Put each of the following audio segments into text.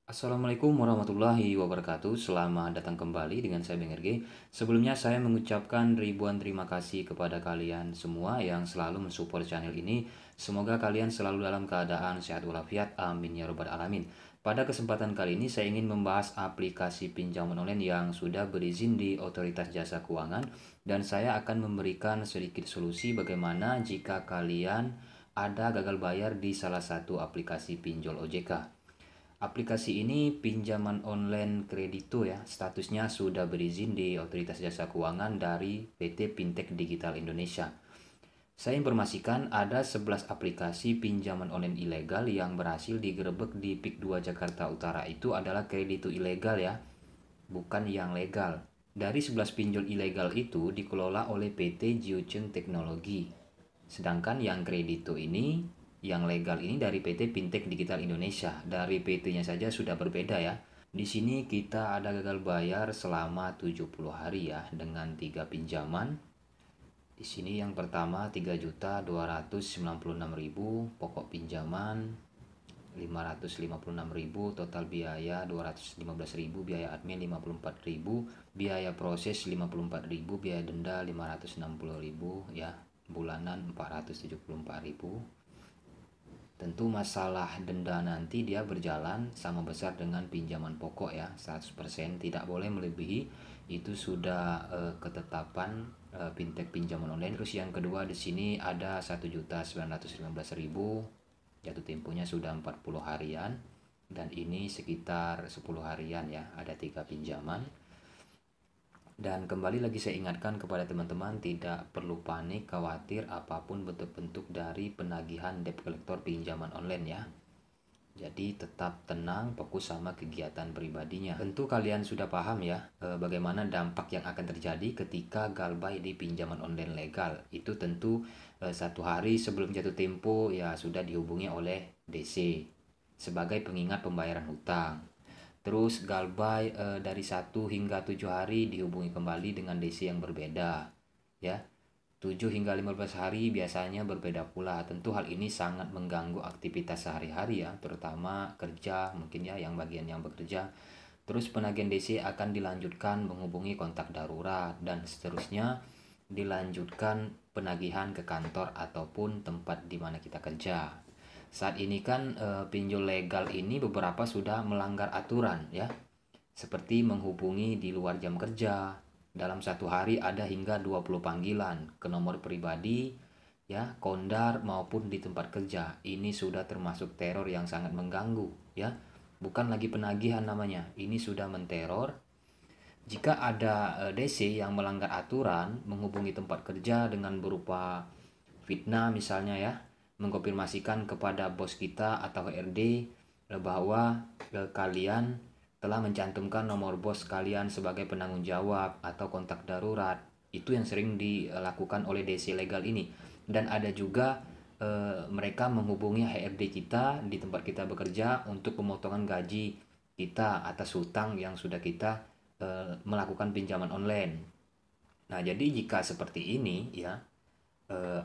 Assalamualaikum warahmatullahi wabarakatuh. Selamat datang kembali dengan saya Beng RG. Sebelumnya saya mengucapkan ribuan terima kasih kepada kalian semua yang selalu mensupport channel ini. Semoga kalian selalu dalam keadaan sehat walafiat. Amin ya robbal alamin. Pada kesempatan kali ini saya ingin membahas aplikasi pinjaman online yang sudah berizin di Otoritas Jasa Keuangan, dan saya akan memberikan sedikit solusi bagaimana jika kalian ada gagal bayar di salah satu aplikasi pinjol OJK. Aplikasi ini pinjaman online kredito ya, statusnya sudah berizin di Otoritas Jasa Keuangan dari PT Fintech Digital Indonesia. Saya informasikan ada 11 aplikasi pinjaman online ilegal yang berhasil digerebek di PIK 2 Jakarta Utara. Itu adalah kredito ilegal ya, bukan yang legal. Dari 11 pinjol ilegal itu dikelola oleh PT Jiucheng Teknologi. Sedangkan yang kredito ini, yang legal ini dari PT Fintech Digital Indonesia. Dari PT-nya saja sudah berbeda ya. Di sini kita ada gagal bayar selama 70 hari ya dengan 3 pinjaman. Di sini yang pertama 3.296.000 pokok pinjaman 556.000, total biaya 215.000, biaya admin 54.000, biaya proses 54.000, biaya denda 560.000 ya, bulanan 474.000. Tentu masalah denda nanti dia berjalan sama besar dengan pinjaman pokok ya, 100%, tidak boleh melebihi. Itu sudah ketetapan fintech pinjaman online. Terus yang kedua di sini ada 1.915.000, jatuh temponya sudah 40 harian, dan ini sekitar 10 harian ya, ada 3 pinjaman. Dan kembali lagi saya ingatkan kepada teman-teman, tidak perlu panik, khawatir apapun bentuk-bentuk dari penagihan debt collector pinjaman online ya. Jadi tetap tenang, fokus sama kegiatan pribadinya. Tentu kalian sudah paham ya bagaimana dampak yang akan terjadi ketika galbay di pinjaman online legal. Itu tentu 1 hari sebelum jatuh tempo ya sudah dihubungi oleh DC sebagai pengingat pembayaran hutang. Terus galbay dari 1 hingga 7 hari dihubungi kembali dengan DC yang berbeda ya. 7 hingga 15 hari biasanya berbeda pula. Tentu hal ini sangat mengganggu aktivitas sehari-hari ya, terutama kerja mungkin ya, yang bagian yang bekerja. Terus penagihan DC akan dilanjutkan menghubungi kontak darurat, dan seterusnya dilanjutkan penagihan ke kantor ataupun tempat di mana kita kerja. Saat ini kan pinjol legal ini beberapa sudah melanggar aturan ya, seperti menghubungi di luar jam kerja. Dalam 1 hari ada hingga 20 panggilan ke nomor pribadi ya, kondar maupun di tempat kerja. Ini sudah termasuk teror yang sangat mengganggu ya. Bukan lagi penagihan namanya, ini sudah menteror. Jika ada DC yang melanggar aturan menghubungi tempat kerja dengan berupa fitnah misalnya ya, mengkonfirmasikan kepada bos kita atau HRD bahwa kalian telah mencantumkan nomor bos kalian sebagai penanggung jawab atau kontak darurat. Itu yang sering dilakukan oleh DC legal ini. Dan ada juga mereka menghubungi HRD kita di tempat kita bekerja untuk pemotongan gaji kita atas hutang yang sudah kita melakukan pinjaman online. Nah, jadi jika seperti ini ya,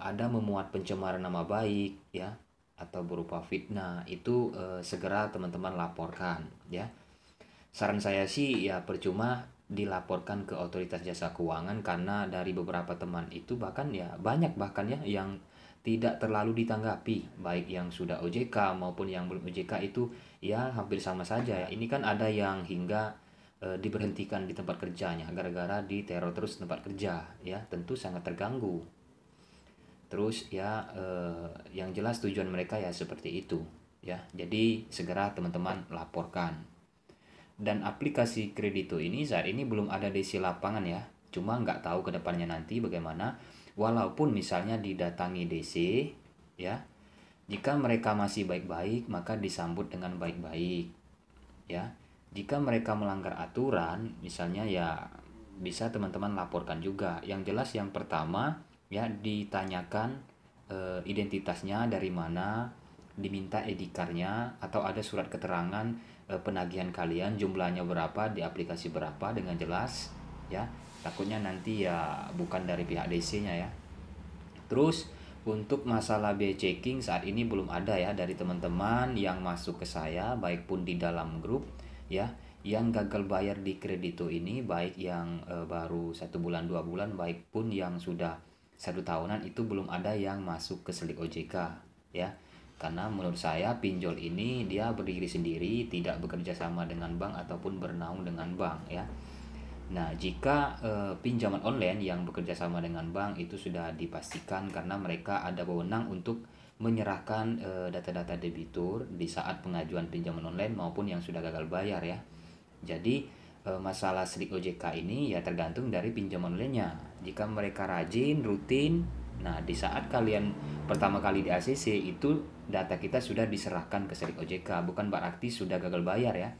ada memuat pencemaran nama baik ya, atau berupa fitnah, itu segera teman-teman laporkan ya. Saran saya sih ya percuma dilaporkan ke Otoritas Jasa Keuangan, karena dari beberapa teman itu bahkan ya banyak bahkan ya yang tidak terlalu ditanggapi, baik yang sudah OJK maupun yang belum OJK, itu ya hampir sama saja ya. Ini kan ada yang hingga diberhentikan di tempat kerjanya gara-gara diteror terus tempat kerja ya, tentu sangat terganggu. Terus ya yang jelas tujuan mereka ya seperti itu ya. Jadi segera teman-teman laporkan. Dan aplikasi kredito ini saat ini belum ada DC lapangan ya. Cuma nggak tahu kedepannya nanti bagaimana. Walaupun misalnya didatangi DC ya, jika mereka masih baik-baik maka disambut dengan baik-baik ya. Jika mereka melanggar aturan misalnya ya bisa teman-teman laporkan juga. Yang jelas yang pertama ya, ditanyakan identitasnya dari mana, diminta ID-nya atau ada surat keterangan penagihan kalian, jumlahnya berapa, di aplikasi berapa dengan jelas ya. Takutnya nanti ya bukan dari pihak DC-nya ya. Terus Untuk masalah biaya checking saat ini belum ada ya dari teman-teman yang masuk ke saya, baik pun di dalam grup ya, yang gagal bayar di kredito ini, baik yang baru 1 bulan 2 bulan, baik pun yang sudah 1 tahunan, itu belum ada yang masuk ke Selik OJK ya. Karena menurut saya pinjol ini dia berdiri sendiri, tidak bekerja sama dengan bank ataupun bernaung dengan bank ya. Nah, jika pinjaman online yang bekerja sama dengan bank itu sudah dipastikan karena mereka ada wewenang untuk menyerahkan data-data debitur di saat pengajuan pinjaman online maupun yang sudah gagal bayar ya. Jadi masalah Selik OJK ini ya tergantung dari pinjaman online-nya. Jika mereka rajin, rutin, nah di saat kalian pertama kali di ACC itu data kita sudah diserahkan ke Selik OJK, bukan berarti sudah gagal bayar ya.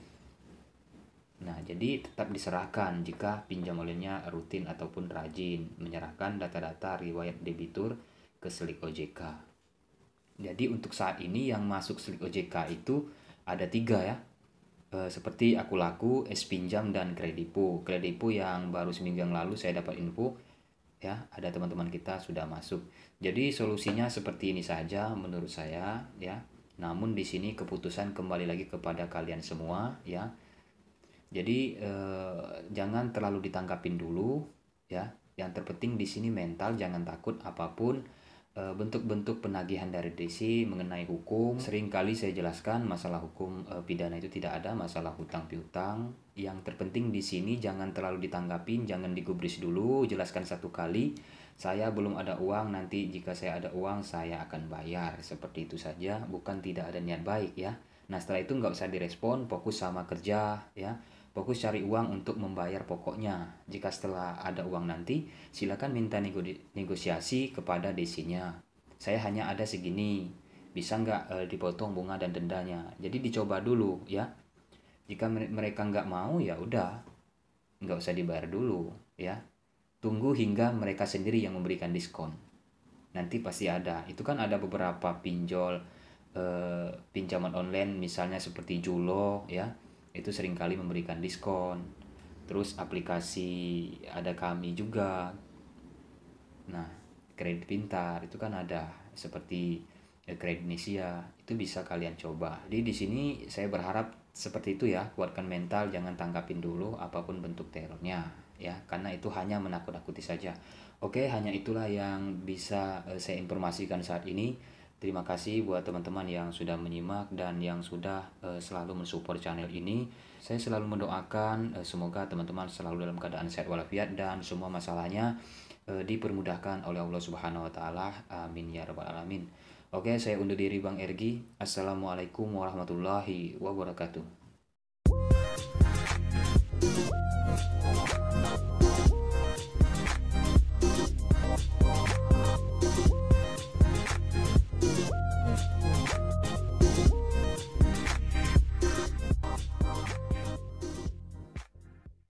Nah, jadi tetap diserahkan jika pinjam olehnya rutin ataupun rajin menyerahkan data-data riwayat debitur ke Selik OJK. Jadi untuk saat ini yang masuk Selik OJK itu ada 3 ya. Seperti Aku Laku, Es Pinjam, dan Kredipo. Kredipo yang baru seminggu yang lalu saya dapat info ya, ada teman-teman kita sudah masuk. Jadi solusinya seperti ini saja menurut saya ya. Namun di sini keputusan kembali lagi kepada kalian semua ya. Jadi jangan terlalu ditanggapin dulu ya. Yang terpenting di sini mental, jangan takut apapun bentuk-bentuk penagihan dari DC mengenai hukum. Sering kali saya jelaskan masalah hukum pidana itu tidak ada masalah hutang piutang. Yang terpenting di sini jangan terlalu ditanggapin, jangan digubris dulu, jelaskan 1 kali. Saya belum ada uang, nanti jika saya ada uang saya akan bayar. Seperti itu saja, bukan tidak ada niat baik ya. Nah setelah itu nggak usah direspon, fokus sama kerja ya. Fokus cari uang untuk membayar pokoknya. Jika setelah ada uang nanti, silakan minta negosiasi kepada DC-nya. Saya hanya ada segini, bisa nggak dipotong bunga dan dendanya. Jadi dicoba dulu ya. Jika mereka nggak mau ya udah, nggak usah dibayar dulu ya. Tunggu hingga mereka sendiri yang memberikan diskon. Nanti pasti ada. Itu kan ada beberapa pinjol pinjaman online misalnya seperti Julo ya, itu seringkali memberikan diskon. Terus aplikasi ada Kami juga. Nah, Kredit Pintar itu kan ada seperti Kredit Indonesia, itu bisa kalian coba. Jadi di sini saya berharap seperti itu ya, kuatkan mental, jangan tangkapin dulu apapun bentuk terornya ya, karena itu hanya menakut-nakuti saja. Oke, hanya itulah yang bisa saya informasikan saat ini. Terima kasih buat teman-teman yang sudah menyimak dan yang sudah selalu mensupport channel ini. Saya selalu mendoakan semoga teman-teman selalu dalam keadaan sehat walafiat dan semua masalahnya dipermudahkan oleh Allah Subhanahu wa taala. Amin ya rabbal alamin. Oke, saya undur diri Bang Ergi. Assalamualaikum warahmatullahi wabarakatuh.